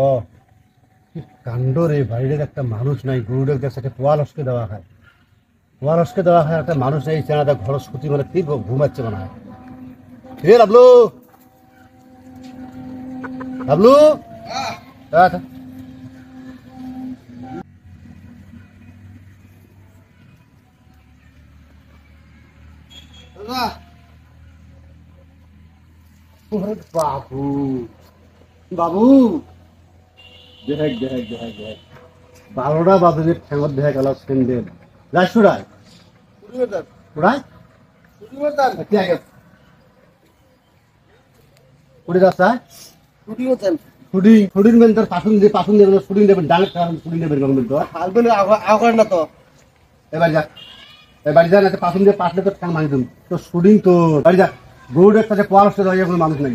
ও কাণ্ড রে, বাড়িতে একটা মানুষ নাই, গরুদের কাছে একটা পোয়ালসকে দেওয়া খায়, পোয়ালসকে দেওয়া খায়, একটা মানুষ নেই, চেনাটা ঘর স্কুটি মানে কি ঘুমাচ্ছে মনে হয়। রে লাবলু, লাবলু, আচ্ছা বাবু, বাবু দেখ দেখ দেখ দেখ 12টা বাজে ঠেঙত দেখা গেল স্যান্ডেল যাই সুরায় সুরায় কি আগে কুড়ি রাস্তায় শুটিং শুটিং মেন তোর পাশুন দেবেন শুটিং দেবেন ডাইরেক্ট শুটিং দেবেন গভর্নমেন্ট তো হালবেন আগার না তো এবার যা এবার যা না পাশুন দিয়ে পাঠলে তো ঠ্যাং মারি দেব তো শুটিং তো বাড়ি যা গরুর একটা যে পোয়ার আসতে দাঁড়িয়ে কোনো মানুষ নাই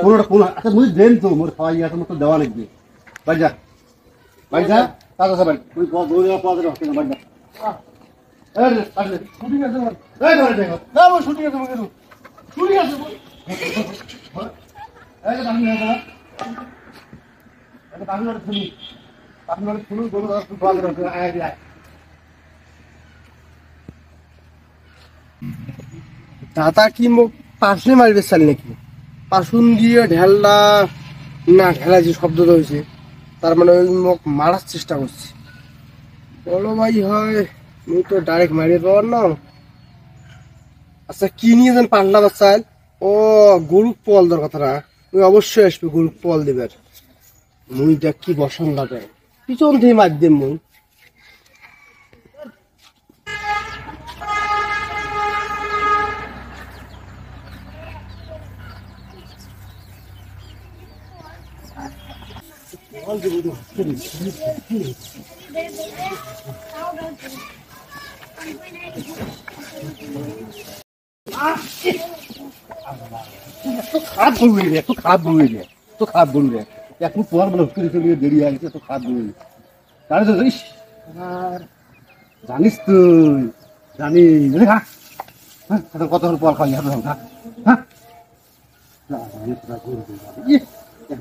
কোনোটা কোন আচ্ছা মুই দেন তো মোর খাওয়াই আছে মতো দেওয়া লাগবে বাড়ি যা বাড়ি যা তাজা সবাই তুই দৌড়ে পাওয়া যাবে বাড়ি যা শুটিং আছে না শুটিং আছে শুটিং আছে দাদা কি মোক পাশে মারবে চাল নাকি পাশুন দিয়ে ঢেললা না ঢেলা যে শব্দটা হয়েছে তার মানে ওই মোক মারার চেষ্টা করছে বলো ভাই হয় মুই তো ডাইরেক্ট মারিয়ে পাওয়ার না। আচ্ছা কি নিয়ে যেন পাল্লা বাচ্চাল ও গরু পল দেওয়ার কথাটা ওই অবশ্যই আসবে গরু পল দেবার মুইটা কি বসন লাগে পিছন থেকে মার দেব মুই খারাপ বলবি রে, একটু খারাপ বলবি রে, তো খারাপ বলবি রে, এখন তোমার বলে হুকুরি চলে দেরি হয়ে গেছে, তো খারাপ বলবি তাহলে তো জানিস আর জানিস তুই জানিস হ্যাঁ হ্যাঁ কত পর খাওয়াই হবে হ্যাঁ হ্যাঁ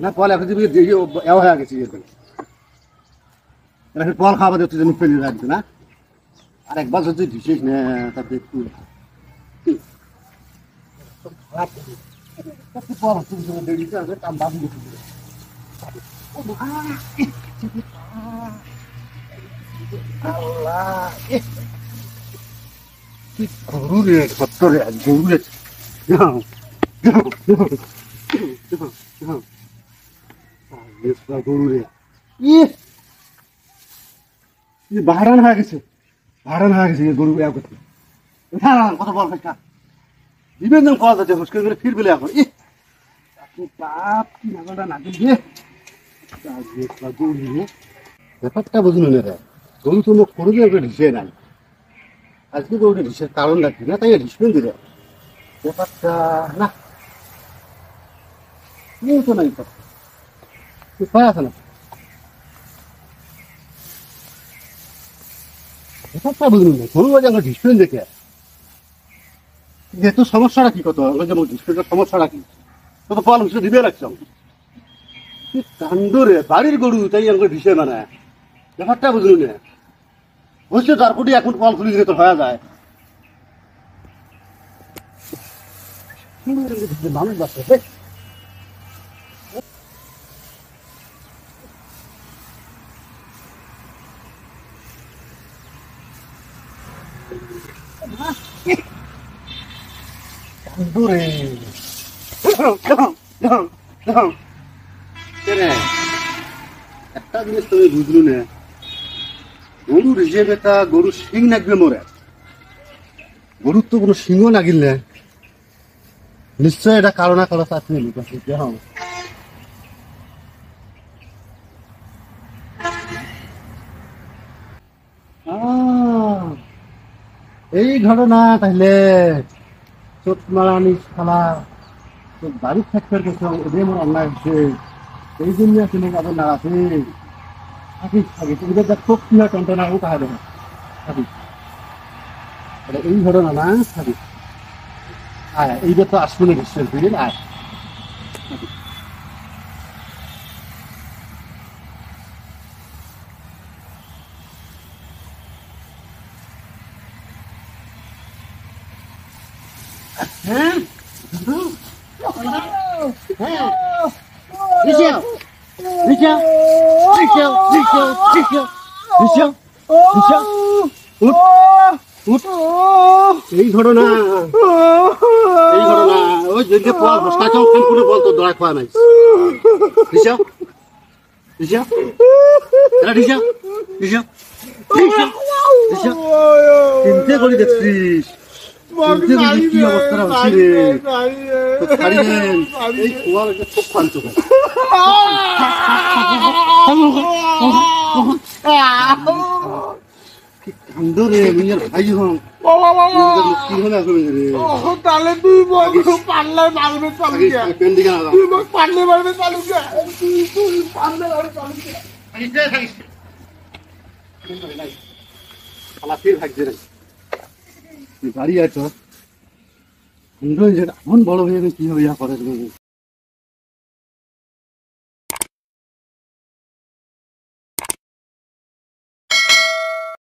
না পল এখন যদি দেরি এও হয়ে গেছে এখন পল খাওয়া তুই যেন ফেলে রাখবে না আর একবার যদি ঢিসিস না তাতে একটু খারাপ পল তুমি দেরি আছে কাম বাবু আল্লাহ কি গরু রে সত্য রে গরু রে গরু রে বাহারান হয়ে গেছে গরু করতে কত বল খাইটা দিবেন করা যাচ্ছে মুশকিল করে ফির পেলে এখন বাপ কি নাগলটা নাগল দিয়ে ব্যাপারটা বুঝলো না রে গরু তো মুখ করে দিয়ে ঢিসে নাই আজকে তো ওটা ঢিসের কারণ রাখবি না তাই ঢিসবেন দিলে ব্যাপারটা না তো নাই উপায় আছে না ব্যাপারটা বুঝলো না গরু বাজে আমরা ঢিসবেন দেখে যেহেতু সমস্যাটা কি কত যেমন ঢিসবেনটার সমস্যাটা কি তো পাল হিসেবে দিবে রাখছো কান্দরে বাড়ির গরু তাই আমাকে ঢিসে মানে ব্যাপারটা বুঝলো না বুঝছো তারপরে এখন কল খুলে দিলে তো হয়ে যায় মানুষ বাচ্চা দূরে একটা জিনিস তুমি বুঝলো না গরুর হিসেবে তা গরুর শিং নাগবে মরে গরুর তো কোনো সিংহ নাগিল না নিশ্চয় এটা কারো না কারো চাকরি লুকাচ্ছে এই ঘটনা তাহলে চোট মারানি খালা তো বাড়ির থাকতে গেছে এদের আমার অন্যায় হচ্ছে এই জন্য তুমি আবার না আছে থাকিস থাকি তুমি দেখ চোখ কি হয় টনটনা ও কাহা দেবে থাকিস এই ঘটনা না থাকিস আয় এইবার তো আসলে বিশ্বাস দিলেন আয় হ্যাঁ হ্যাঁ নিচে নিচে নিচে নিচে নিচে নিচে নিচে উঠ উঠ এই ঘটনা ওই যে পোয়া বস্তা চাও খানপুরে বলতো দড়া খাওয়া নাই নিচে নিচে এরা নিচে নিচে নিচে নিচে চিন্তা করে দেখছিস চিন্তা করে কি অবস্থা হচ্ছে রে তো ছাড়ি দেন এই পোয়ার একটা খুব ফালতু কান্দ রে মিয়ার ভাই হন মুশকিল হলে আসবে রে তাহলে তুই পারলে মারবে চালু পেন দিকে না তুই পারলে মারবে চালু তুই পারলে মারবে চালু ফির ভাগছে রে তুই বাড়ি আছো এমন বড় হয়ে কি হবে ইয়া করে